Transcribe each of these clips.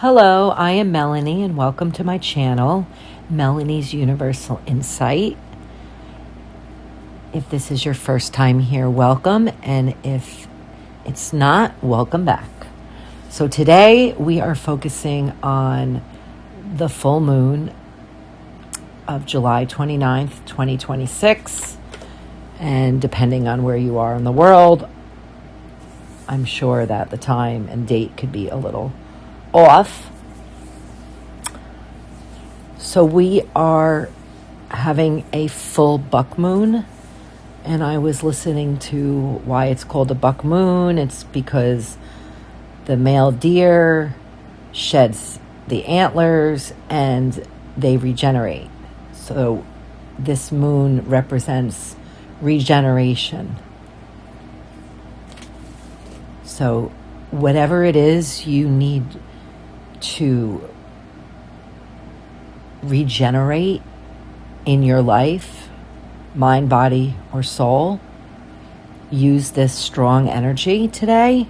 Hello, I am Melanie and welcome to my channel, Melanie's Universal Insight. If this is your first time here, welcome, and if it's not, welcome back. So today we are focusing on the full moon of July 29th, 2026, and depending on where you are in the world, I'm sure that the time and date could be a little off. So we are having a full buck moon, and I was listening to why it's called a buck moon. It's because the male deer sheds the antlers and they regenerate. So this moon represents regeneration. So whatever it is you need to regenerate in your life, mind, body, or soul, use this strong energy today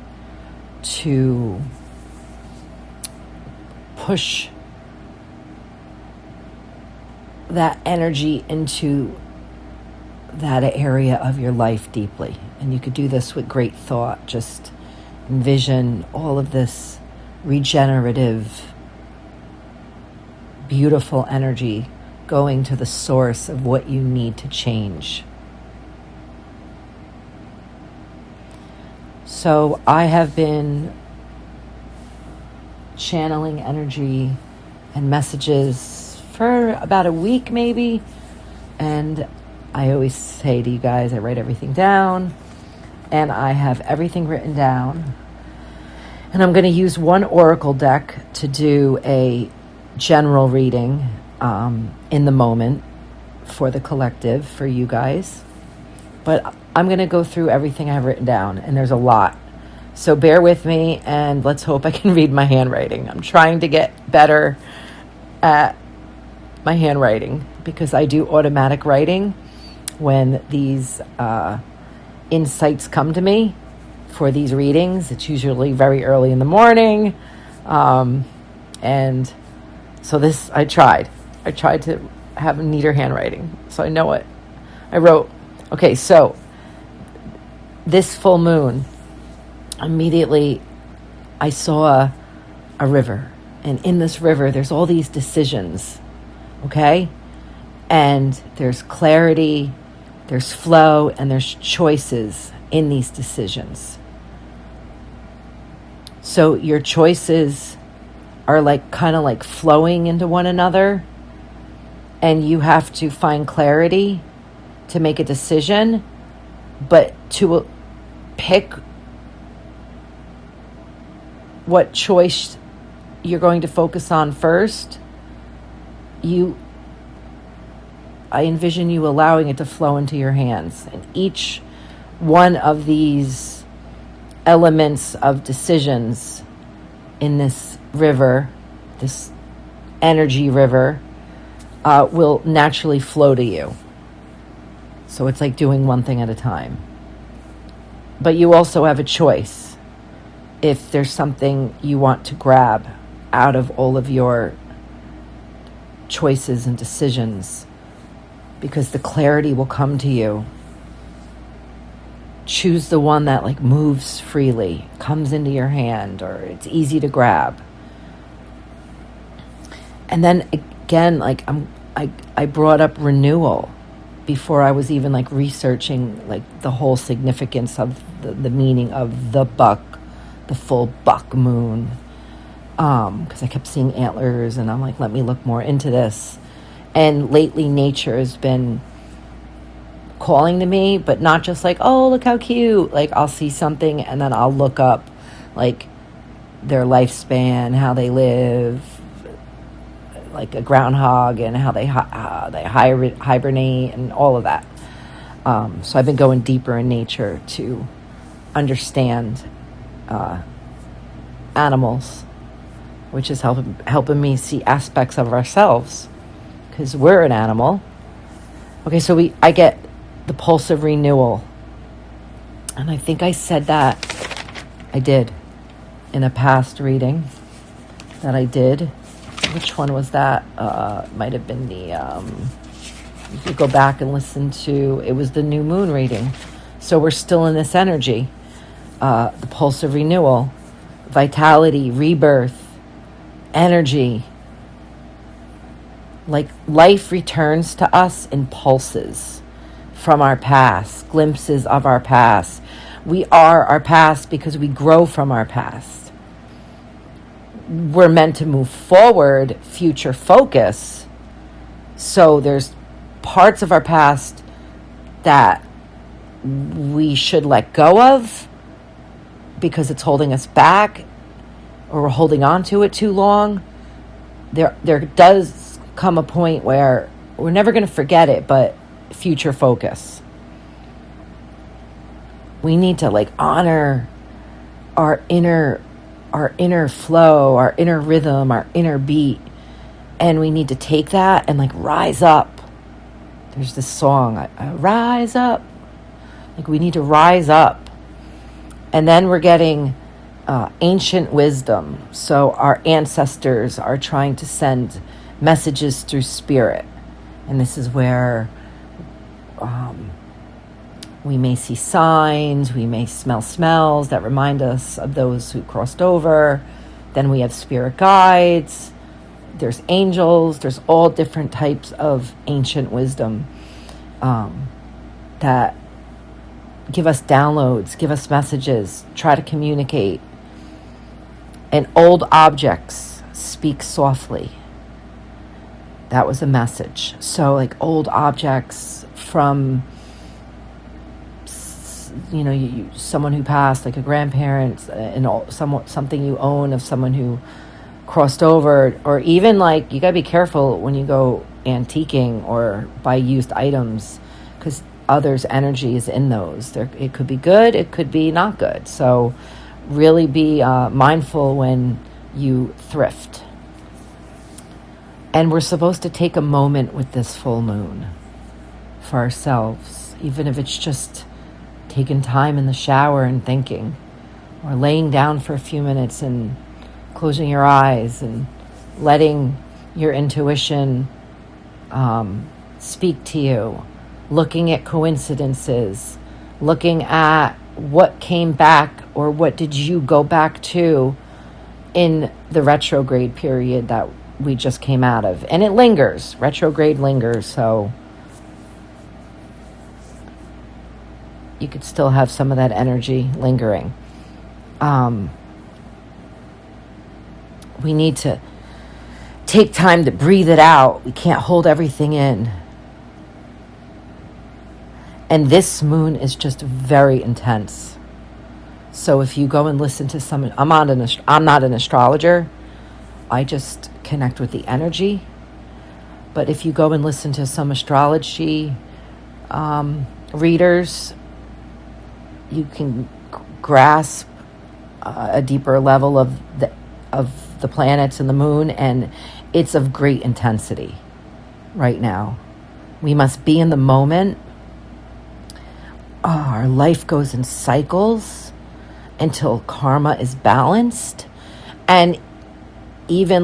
to push that energy into that area of your life deeply. And you could do this with great thought. Just envision all of this regenerative, beautiful energy going to the source of what you need to change. So I have been channeling energy and messages for about a week maybe, and I always say to you guys, I write everything down, and I have everything written down. And I'm going to use one oracle deck to do a general reading in the moment for the collective, for you guys. But I'm going to go through everything I have written down, and there's a lot. So bear with me, and let's hope I can read my handwriting. I'm trying to get better at my handwriting because I do automatic writing when these insights come to me. For these readings, it's usually very early in the morning. And so this, I tried to have a neater handwriting. So I know what I wrote. Okay, so this full moon, immediately I saw a river. And in this river, there's all these decisions, okay? And there's clarity, there's flow, and there's choices in these decisions. So your choices are kind of flowing into one another, and you have to find clarity to make a decision, but to pick what choice you're going to focus on first. I envision you allowing it to flow into your hands, and each one of these elements of decisions in this river, this energy river, will naturally flow to you. So it's like doing one thing at a time. But you also have a choice if there's something you want to grab out of all of your choices and decisions, because the clarity will come to you. Choose the one that moves freely, comes into your hand, or it's easy to grab. And then again, I brought up renewal before I was even researching the whole significance of the meaning of the full buck moon. Because I kept seeing antlers, and I'm let me look more into this. And lately, nature has been calling to me, but not just oh, look how cute. I'll see something and then I'll look up their lifespan, how they live, a groundhog, and how they hibernate and all of that. So I've been going deeper in nature to understand animals, which is helping me see aspects of ourselves, because we're an animal. Okay, so I get the pulse of renewal. And I think I said that. I did in a past reading. that I did. Which one was that? Might have been the, you could go back and listen to, it was the new moon reading. So we're still in this energy, the pulse of renewal, vitality, rebirth, energy. Like life returns to us in pulses from our past, glimpses of our past. We are our past because we grow from our past. We're meant to move forward, future focus. So there's parts of our past that we should let go of because it's holding us back, or we're holding on to it too long. There does come a point where we're never going to forget it, but future focus. We need to honor our inner flow, our inner rhythm, our inner beat, and we need to take that and rise up. There's this song, I rise up. We need to rise up. And then we're getting ancient wisdom. So our ancestors are trying to send messages through spirit. And this is where we may see signs, we may smell smells that remind us of those who crossed over. Then we have spirit guides. There's angels. There's all different types of ancient wisdom that give us downloads, give us messages, try to communicate. And old objects speak softly. That was a message. So old objects from, someone who passed, a grandparent, and something you own of someone who crossed over, or even you gotta be careful when you go antiquing or buy used items, because others' energy is in those. It could be good, it could be not good. So really be mindful when you thrift. And we're supposed to take a moment with this full moon for ourselves, even if it's just taking time in the shower and thinking, or laying down for a few minutes and closing your eyes and letting your intuition speak to you, looking at coincidences, looking at what came back, or what did you go back to in the retrograde period that we just came out of. And it lingers. Retrograde lingers, so you could still have some of that energy lingering. We need to take time to breathe it out. We can't hold everything in. And this moon is just very intense. So if you go and listen to someone, I'm not an astrologer. I just connect with the energy. But if you go and listen to some astrology readers, you can grasp a deeper level of the planets and the moon, and it's of great intensity right now. We must be in the moment. Our life goes in cycles until karma is balanced, and even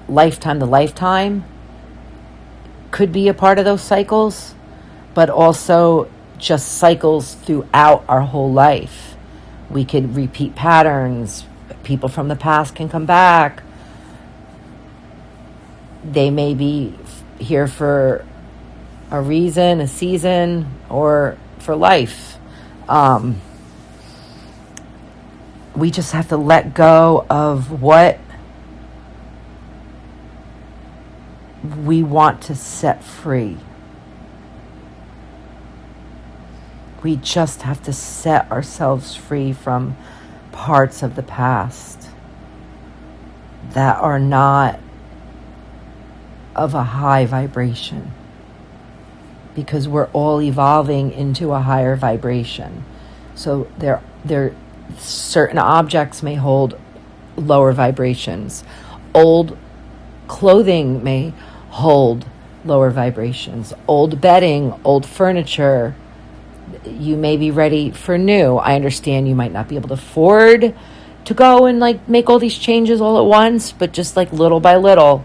lifetime to lifetime could be a part of those cycles, but also just cycles throughout our whole life. We could repeat patterns. People from the past can come back. They may be here for a reason, a season, or for life. We just have to let go of what we want to set free. We just have to set ourselves free from parts of the past that are not of a high vibration, because we're all evolving into a higher vibration. So there certain objects may hold lower vibrations. Old clothing may hold lower vibrations. Old bedding, old furniture. You may be ready for new. I understand you might not be able to afford to go and like make all these changes all at once, but just like little by little,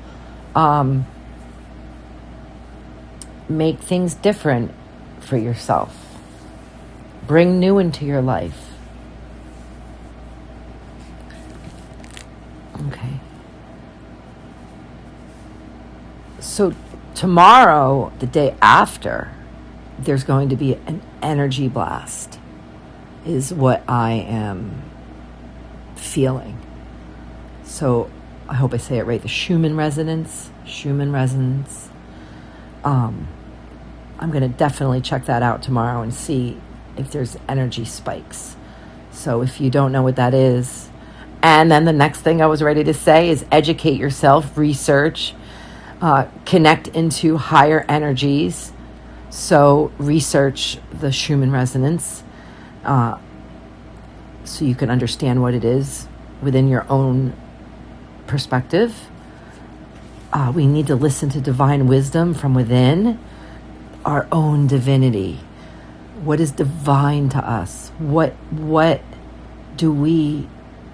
make things different for yourself. Bring new into your life. Okay. So tomorrow, the day after, there's going to be an energy blast, is what I am feeling. So I hope I say it right. The Schumann resonance. I'm going to definitely check that out tomorrow and see if there's energy spikes. So if you don't know what that is, and then the next thing I was ready to say is educate yourself, research, connect into higher energies. So research the Schumann resonance, so you can understand what it is within your own perspective. We need to listen to divine wisdom from within, our own divinity. What is divine to us? What do we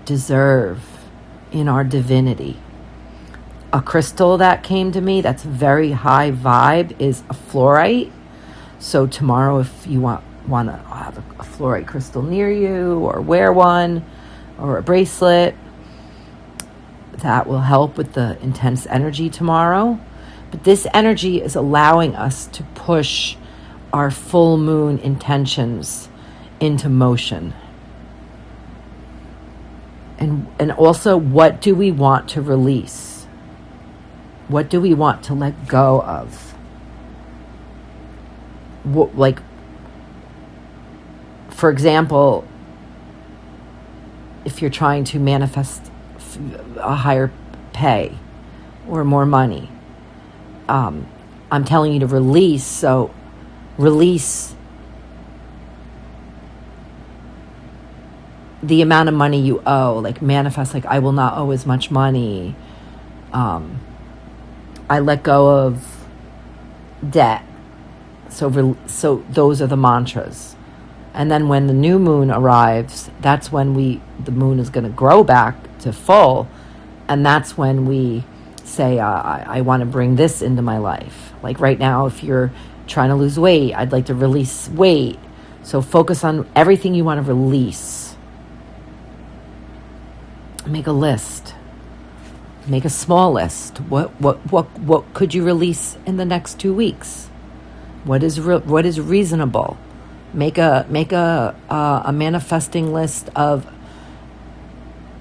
deserve in our divinity? A crystal that came to me that's very high vibe is a fluorite. So tomorrow, if you want to have a fluorite crystal near you, or wear one, or a bracelet, that will help with the intense energy tomorrow. But this energy is allowing us to push our full moon intentions into motion. And also, what do we want to release? What do we want to let go of? Like, for example, if you're trying to manifest a higher pay or more money, I'm telling you to release. So release the amount of money you owe. Like, manifest, like, I will not owe as much money. I let go of debt. So those are the mantras. And then when the new moon arrives, that's when the moon is going to grow back to full. And that's when we say, I want to bring this into my life. Like right now, if you're trying to lose weight, I'd like to release weight. So focus on everything you want to release. Make a list. Make a small list. What could you release in the next 2 weeks? What is reasonable? Make a manifesting list of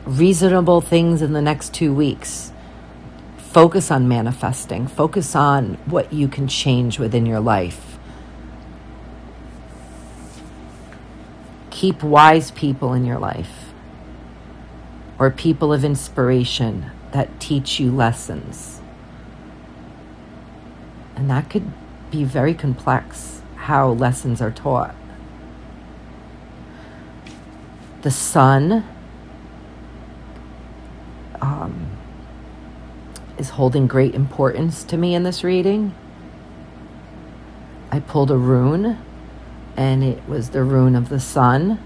reasonable things in the next 2 weeks. Focus on manifesting. Focus on what you can change within your life. Keep wise people in your life, or people of inspiration that teach you lessons. And that could be very complex, how lessons are taught. The sun is holding great importance to me in this reading. I pulled a rune, and it was the rune of the sun,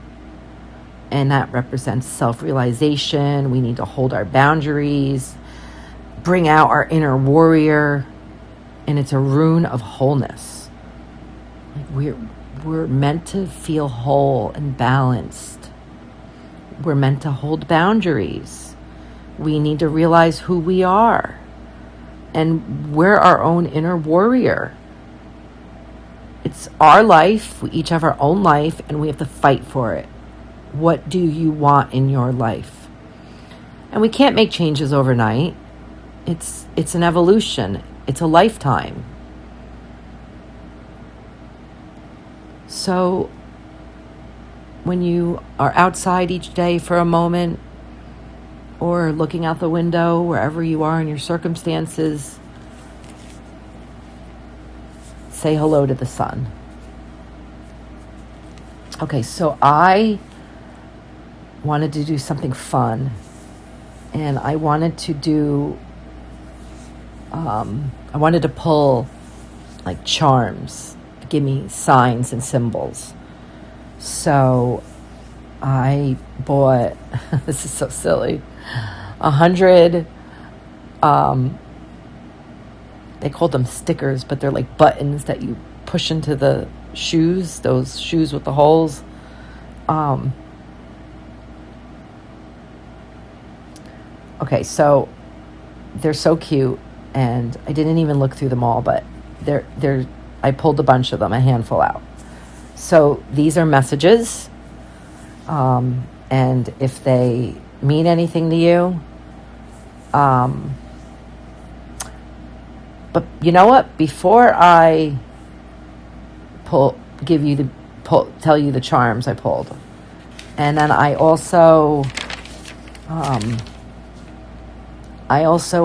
and that represents self-realization. We need to hold our boundaries, bring out our inner warrior, and it's a rune of wholeness. Like we're meant to feel whole and balanced. We're meant to hold boundaries. We need to realize who we are, and we're our own inner warrior. It's our life. We each have our own life, and we have to fight for it. What do you want in your life? And we can't make changes overnight. It's an evolution. It's a lifetime. So when you are outside each day for a moment, or looking out the window, wherever you are in your circumstances, say hello to the sun. Okay, so I wanted to do something fun, and I wanted to pull like charms, give me signs and symbols. So I bought, this is so silly, 100, they called them stickers, but they're like buttons that you push into the shoes, those shoes with the holes. Okay, so they're so cute, and I didn't even look through them all, but I pulled a bunch of them, a handful out. So these are messages, and if they mean anything to you, but you know what? Before I tell you the charms I pulled, and then I also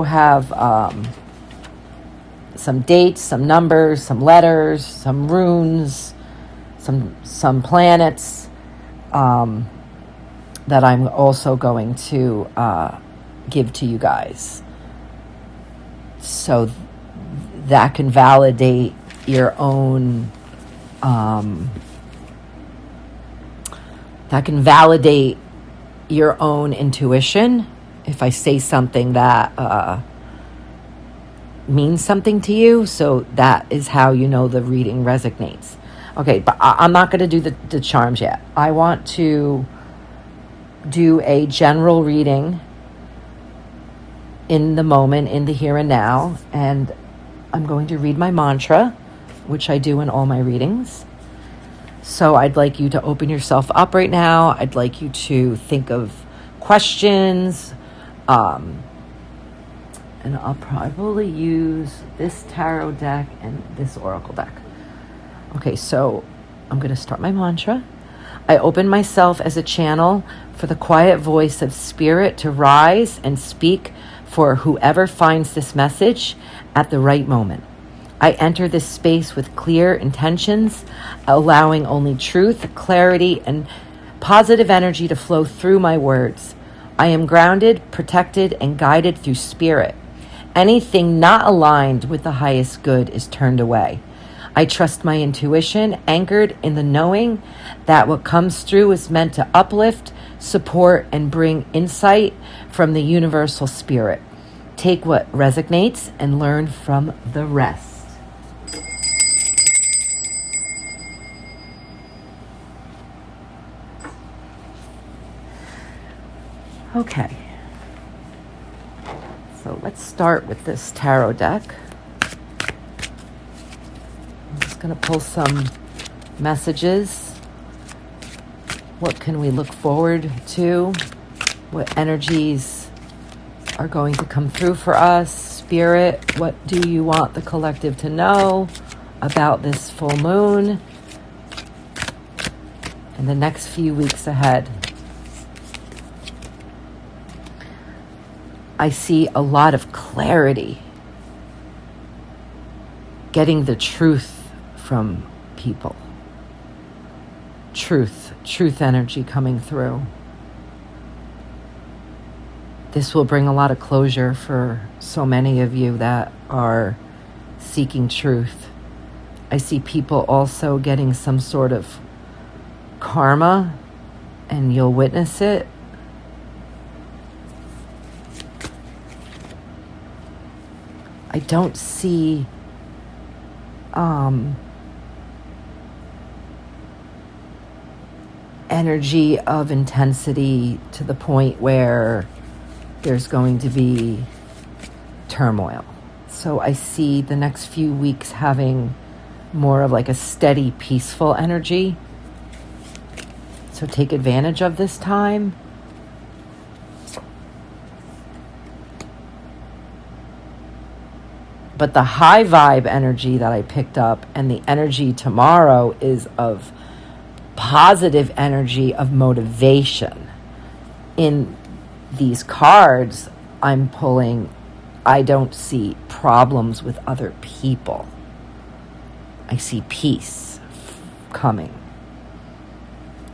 have some dates, some numbers, some letters, some runes, some planets that I'm also going to give to you guys, so that can validate your own. That can validate your own intuition. If I say something that means something to you, so that is how you know the reading resonates. Okay, but I'm not going to do the charms yet. I want to do a general reading in the moment, in the here and now, and I'm going to read my mantra, which I do in all my readings. So I'd like you to open yourself up right now. I'd like you to think of questions, and I'll probably use this tarot deck and this oracle deck. Okay, so I'm going to start my mantra. I open myself as a channel for the quiet voice of spirit to rise and speak for whoever finds this message at the right moment. I enter this space with clear intentions, allowing only truth, clarity, and positive energy to flow through my words. I am grounded, protected, and guided through spirit. Anything not aligned with the highest good is turned away. I trust my intuition, anchored in the knowing that what comes through is meant to uplift, support, and bring insight from the universal spirit. Take what resonates and learn from the rest. Okay, so let's start with this tarot deck. I'm just going to pull some messages. What can we look forward to? What energies are going to come through for us? Spirit, what do you want the collective to know about this full moon and the next few weeks ahead? I see a lot of clarity, getting the truth from people. Truth energy coming through. This will bring a lot of closure for so many of you that are seeking truth. I see people also getting some sort of karma, and you'll witness it. I don't see energy of intensity to the point where there's going to be turmoil. So I see the next few weeks having more of like a steady, peaceful energy. So take advantage of this time. But the high vibe energy that I picked up and the energy tomorrow is of positive energy, of motivation. In these cards I'm pulling, I don't see problems with other people. I see peace coming.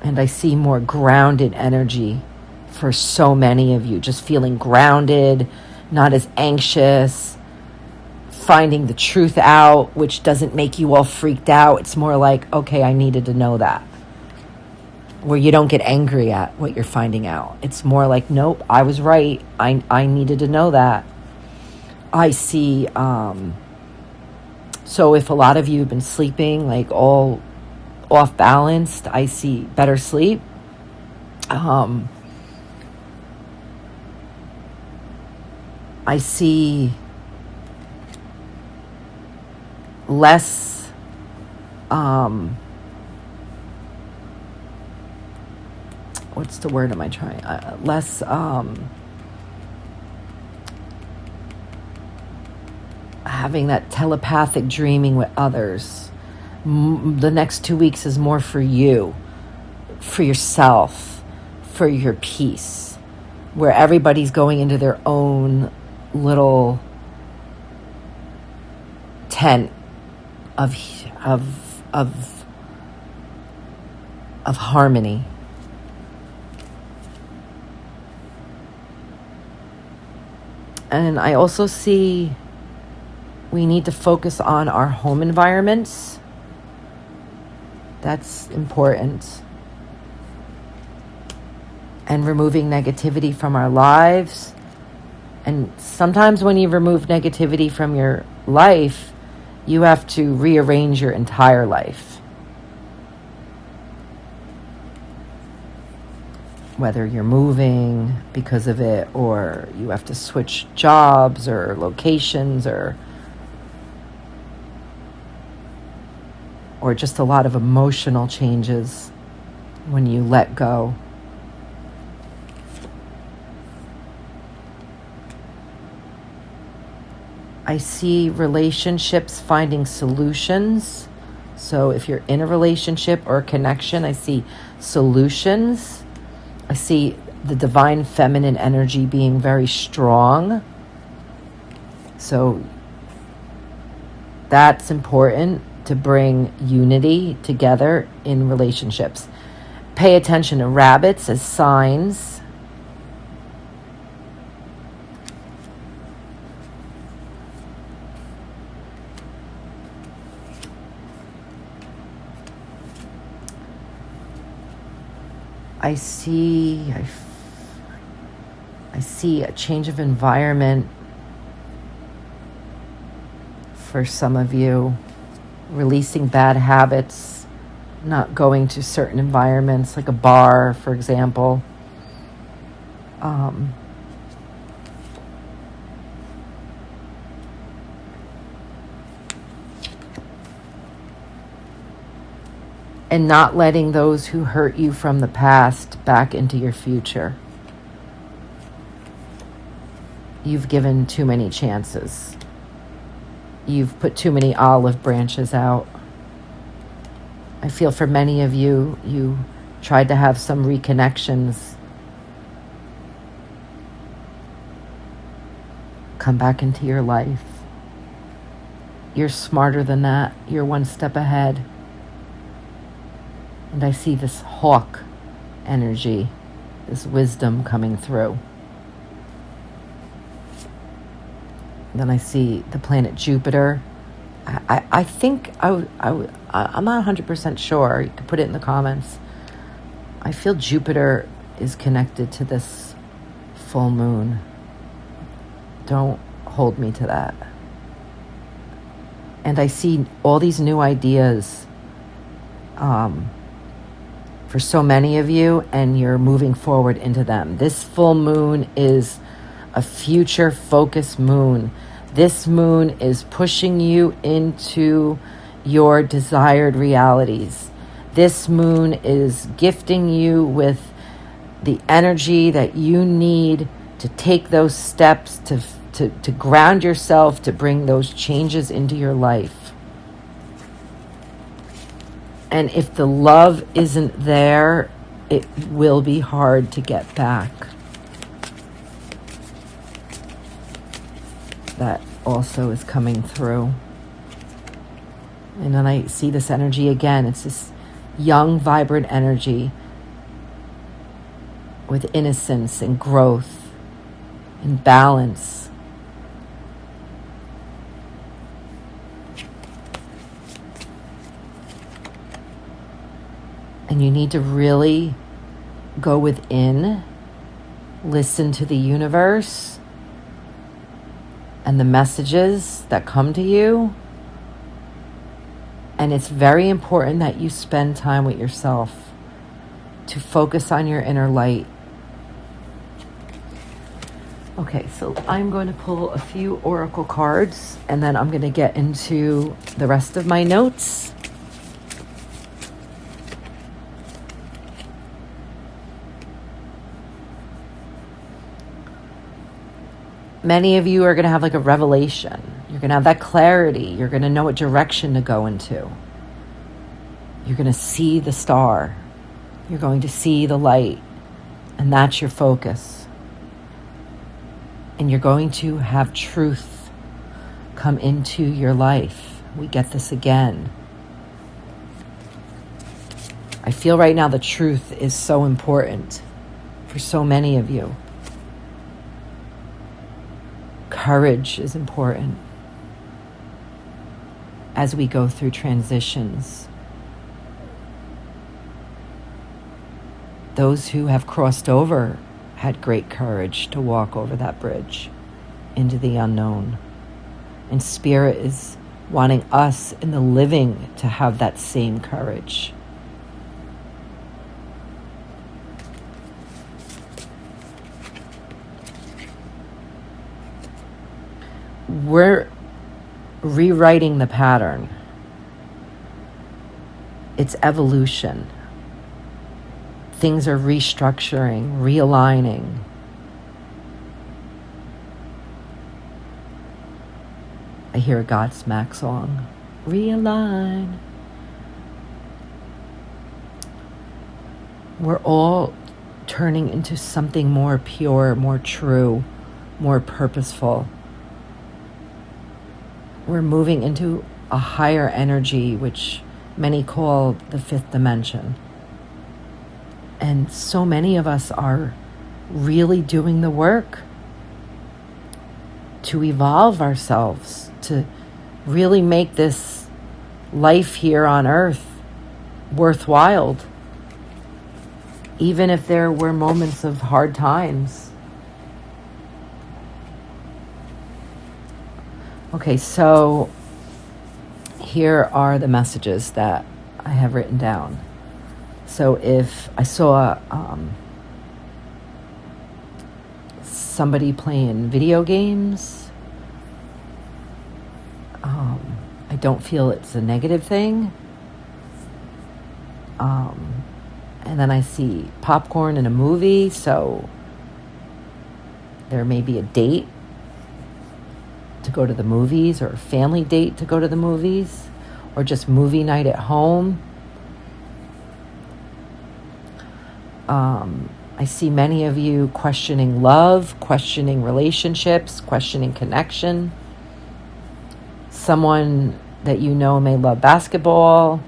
And I see more grounded energy for so many of you. Just feeling grounded, not as anxious, finding the truth out, which doesn't make you all freaked out. It's more like, okay, I needed to know that. where you don't get angry at what you're finding out. It's more like, nope, I was right. I needed to know that. I see, so if a lot of you have been sleeping like all off balanced, I see better sleep. I see less what's the word am I trying? Less having that telepathic dreaming with others. The next 2 weeks is more for you, for yourself, for your peace, where everybody's going into their own little tent of harmony. And I also see we need to focus on our home environments. That's important. And removing negativity from our lives. And sometimes when you remove negativity from your life, you have to rearrange your entire life. Whether you're moving because of it, or you have to switch jobs or locations, or just a lot of emotional changes when you let go. I see relationships finding solutions. So if you're in a relationship or a connection, I see solutions. I see the divine feminine energy being very strong. So that's important to bring unity together in relationships. Pay attention to rabbits as signs. I see a change of environment for some of you, releasing bad habits, not going to certain environments like a bar, for example. And not letting those who hurt you from the past back into your future. You've given too many chances. You've put too many olive branches out. I feel for many of you, you tried to have some reconnections. Come back into your life. You're smarter than that. You're one step ahead. And I see this hawk energy, this wisdom coming through. And then I see the planet Jupiter. I think, I'm not 100% sure. You can put it in the comments. I feel Jupiter is connected to this full moon. Don't hold me to that. And I see all these new ideas for so many of you, and you're moving forward into them. This full moon is a future focused moon. This moon is pushing you into your desired realities. This moon is gifting you with the energy that you need to take those steps to ground yourself, to bring those changes into your life. And if the love isn't there, it will be hard to get back. That also is coming through. And then I see this energy again. It's this young, vibrant energy with innocence and growth and balance. And you need to really go within, listen to the universe and the messages that come to you. And it's very important that you spend time with yourself to focus on your inner light. Okay, so I'm going to pull a few oracle cards and then I'm going to get into the rest of my notes. Many of you are going to have like a revelation. You're going to have that clarity. You're going to know what direction to go into. You're going to see the star. You're going to see the light. And that's your focus. And you're going to have truth come into your life. We get this again. I feel right now the truth is so important for so many of you. Courage is important as we go through transitions. Those who have crossed over had great courage to walk over that bridge into the unknown. And Spirit is wanting us in the living to have that same courage. We're rewriting the pattern. It's evolution. Things are restructuring, realigning. I hear a Godsmack song. Realign. We're all turning into something more pure, more true, more purposeful. We're moving into a higher energy, which many call the fifth dimension. And so many of us are really doing the work to evolve ourselves, to really make this life here on earth worthwhile, even if there were moments of hard times. Okay, so here are the messages that I have written down. So if I saw somebody playing video games, I don't feel it's a negative thing. And then I see popcorn in a movie, so there may be a date to go to the movies, or a family date to go to the movies, or just movie night at home. I see many of you questioning love, questioning relationships, questioning connection. Someone that you know may love basketball,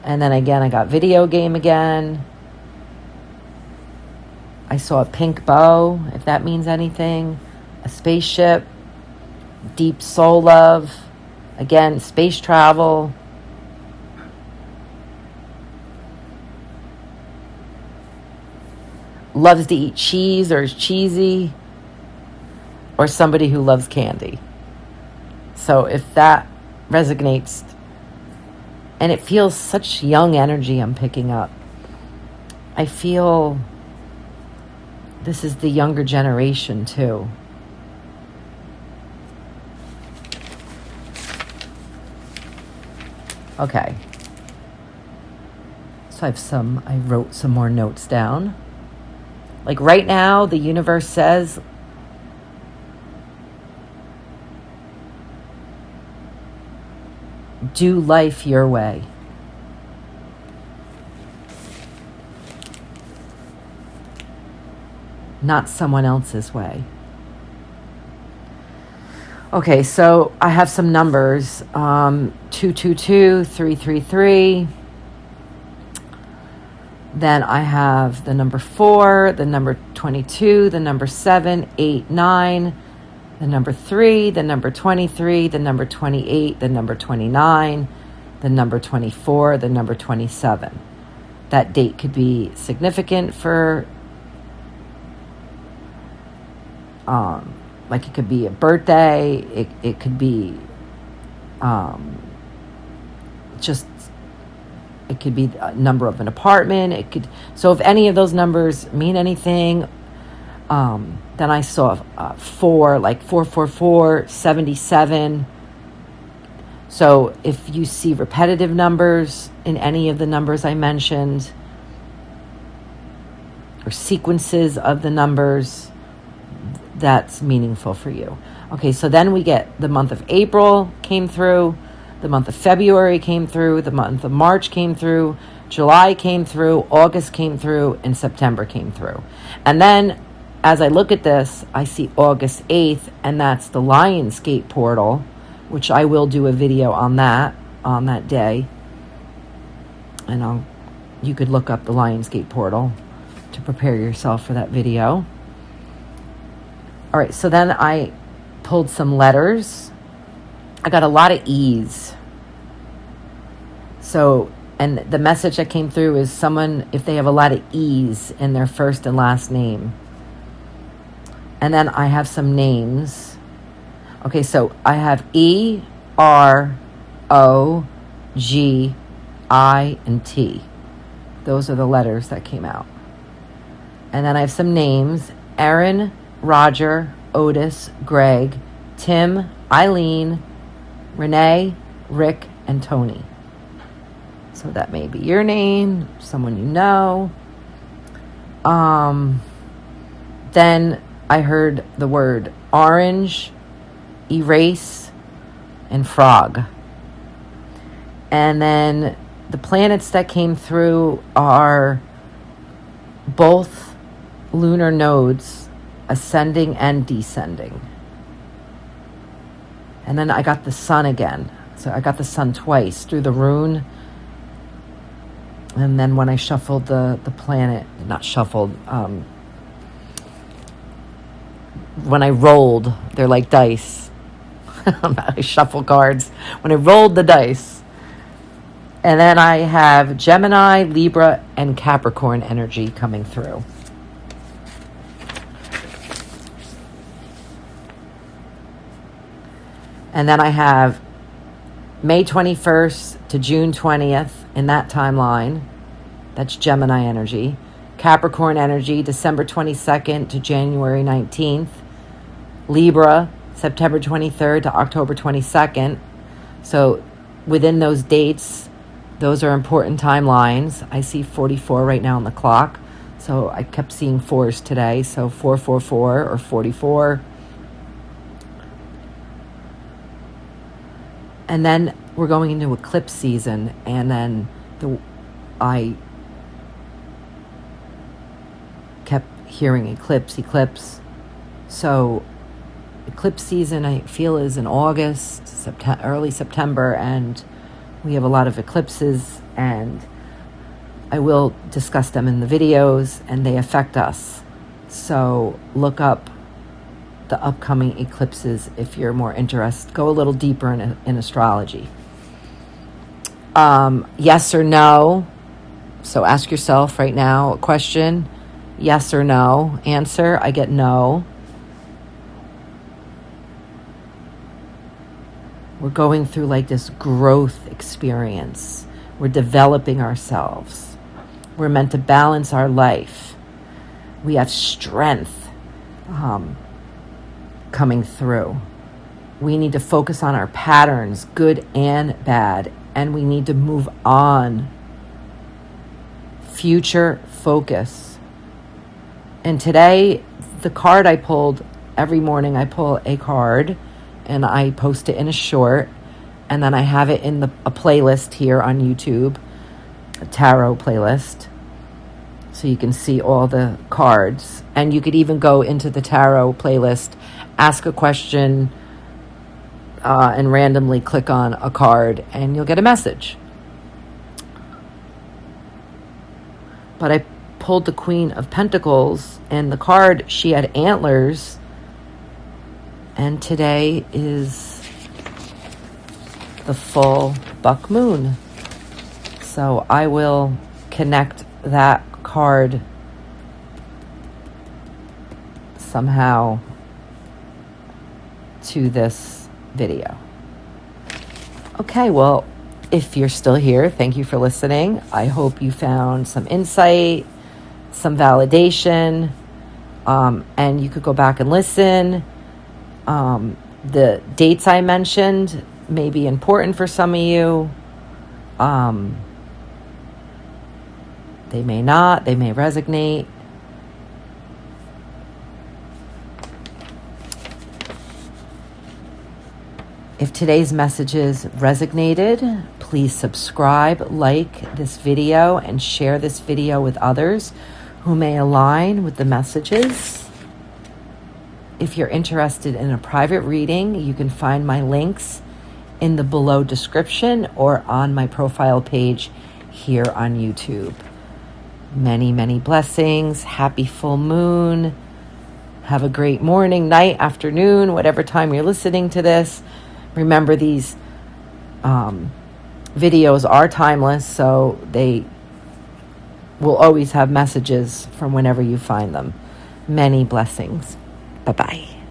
and then again I got video game again. I saw a pink bow, if that means anything, a spaceship, deep soul love, again, space travel. Loves to eat cheese or is cheesy, or somebody who loves candy. So if that resonates, and it feels such young energy I'm picking up. I feel this is the younger generation too. Okay. So I wrote some more notes down. Like right now, the universe says, do life your way. Not someone else's way. Okay, so I have some numbers. 222, 333. Then I have the number 4, the number 22, the number 7, 8, 9, the number 3, the number 23, the number 28, the number 29, the number 24, the number 27. that date could be significant for, like it could be a birthday. It could be just, it could be a number of an apartment. It could, so if any of those numbers mean anything, then I saw 4, like 444, 77. So if you see repetitive numbers in any of the numbers I mentioned, or sequences of the numbers, that's meaningful for you. Okay, so then we get the month of April came through, the month of February came through, the month of March came through, July came through, August came through, and September came through. And then as I look at this, I see August 8th, and that's the Lionsgate portal, which I will do a video on that day. And you could look up the Lionsgate portal to prepare yourself for that video. All right, so then I pulled some letters. I got a lot of E's. So, and the message that came through is someone, if they have a lot of E's in their first and last name. And then I have some names. Okay, so I have E, R, O, G, I, and T. Those are the letters that came out. And then I have some names: Aaron, Roger, Otis, Greg, Tim, Eileen, Renee, Rick, and Tony. So that may be your name, someone you know. Then I heard the word orange, erase, and frog. And then the planets that came through are both lunar nodes, ascending and descending. And then I got the sun again. So I got the sun twice through the rune. And then when I shuffled the planet, not shuffled, when I rolled, they're like dice. I shuffle cards. When I rolled the dice. And then I have Gemini, Libra, and Capricorn energy coming through. And then I have May 21st to June 20th in that timeline. That's Gemini energy. Capricorn energy, December 22nd to January 19th. Libra, September 23rd to October 22nd. So within those dates, those are important timelines. I see 44 right now on the clock. So I kept seeing 4s today. So 444 or 44. And then we're going into eclipse season. And then I kept hearing eclipse. So eclipse season, I feel, is in August, early September, and we have a lot of eclipses, and I will discuss them in the videos, and they affect us. So look up the upcoming eclipses if you're more interested. Go a little deeper in astrology. Yes or no. So ask yourself right now a question. Yes or no. Answer, I get no. We're going through like this growth experience. We're developing ourselves. We're meant to balance our life. We have strength coming through. We need to focus on our patterns, good and bad, and we need to move on. Future focus. And today, the card I pulled, every morning I pull a card and I post it in a short, and then I have it in a playlist here on YouTube, a tarot playlist, so you can see all the cards. And you could even go into the tarot playlist, ask a question, and randomly click on a card, and you'll get a message. But I pulled the Queen of Pentacles, and the card, she had antlers. And today is the full buck moon. So I will connect that card somehow to this video. Okay, well, if you're still here, thank you for listening. I hope you found some insight, some validation, and you could go back and listen. The dates I mentioned may be important for some of you. They may not. They may resonate. If today's messages resonated, please subscribe, like this video, and share this video with others who may align with the messages. If you're interested in a private reading, you can find my links in the below description or on my profile page here on YouTube. Many, many blessings. Happy full moon. Have a great morning, night, afternoon, whatever time you're listening to this. Remember, these videos are timeless, so they will always have messages from whenever you find them. Many blessings. Bye-bye.